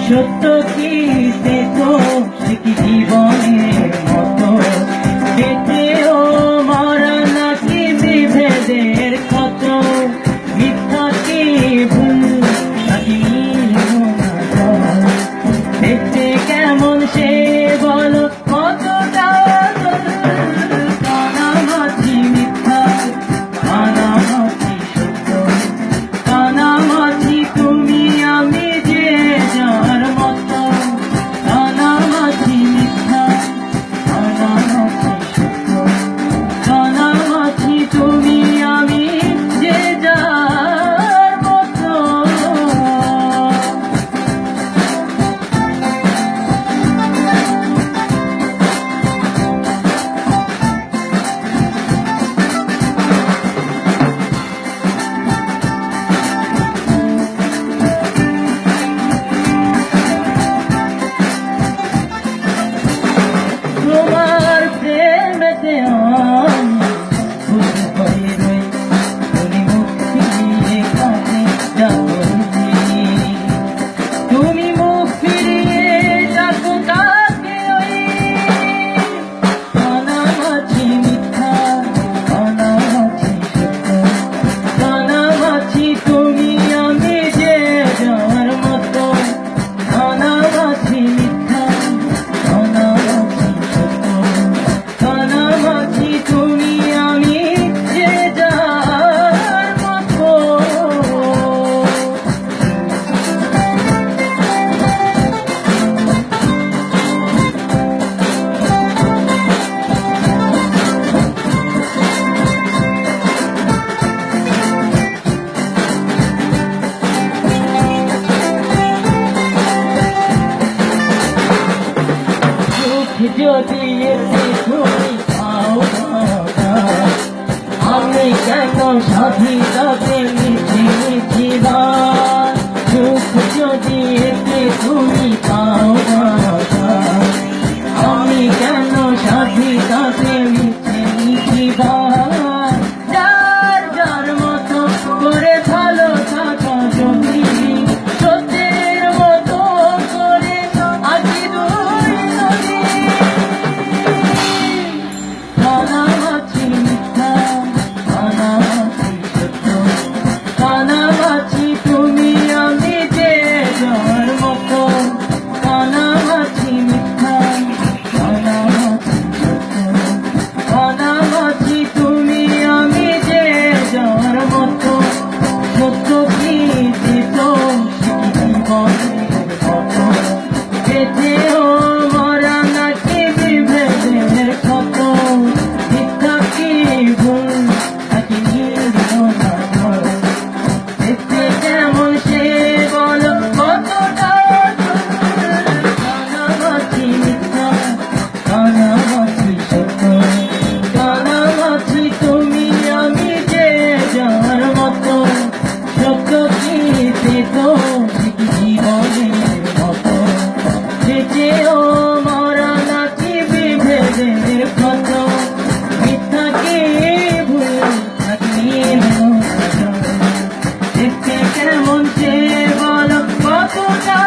সত্য কি সে তো সে কি জীবনের মতো বেঁচেও মরা নাকি বিভেদের ক্ষত মিথ্যা কি ভুল নাকি দেখতে কেমন সে বলো কতটা কানামাছি মিথ্যা কানামাছি সত্য কানামাছি তুমি আমি যে যার মতো কানামাছি মিথ্যা কানামাছি সত্য কানামাছি তুমি আমি যে যার মতো। তোমার প্রেমেতে আমি খুশি হয়ে রই তুমি মুক্তি দিয়ে কাছে যাবো তুমি মুখ ফিরিয়ে যাবো কাছে ওই কানামাছি মিথ্যা কানামাছি সত্য কানামাছি তুমি আমি যে যার মতো কানামাছি মিথ্যা কানামাছি সত্য কানামাছি তুমি আমি যে যার মতো। যদি এসে তুমি পাও না আমি কেন সাথী তাতে মিছি মিছি সুখ যদি এসে তুমি পাও না আমি কেন সাথী তাতে মিছি মিছি যার যার মতো করে ভালো থাকা যদি সত্যের মতো করে আছি দুই নদী কানামাছি মিথ্যা কানামাছি সত্য কানামাছি তুমি আমি যে যার মতো কানামাছি মিথ্যা কানামাছি সত্য কানামাছি তুমি আমি যে যার মতো সত্য কি দিত জীবনের মতো বেঁচেও মরা নাকি বিভেদের ক্ষত মিথ্যা কি ভুল নাকি নির্ভর দেখতে কেমন সে বলো কতটা কানামাছি মিথ্যা কানামাছি সত্য কানামাছি তুমি আমি যে যার মতো সত্য কি পেত জীবনের মতো বেঁচেও মরা নাকি বিভেদের ক্ষত মিথ্যা কি ভুল নাকি দেখতে কেমন সে বলো কতটা